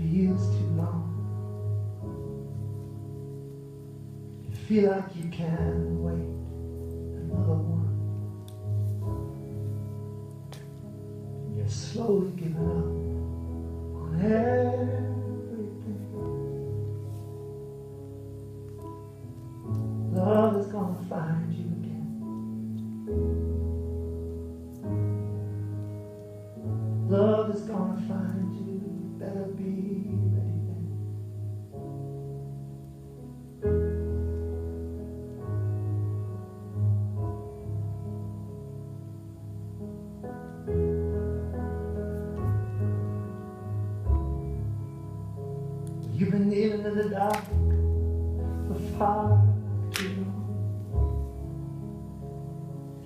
feels too long. You feel like you can't wait another one. You're slowly giving up on everything. Love is gonna find you again. Love is gonna find you. Better be ready then. You've been kneeling in the dark for far too long.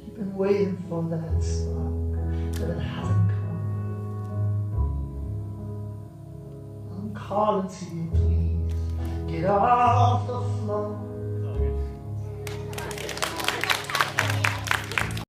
You've been waiting for that spark, but it hasn't come. I'm calling to you, please get off the floor.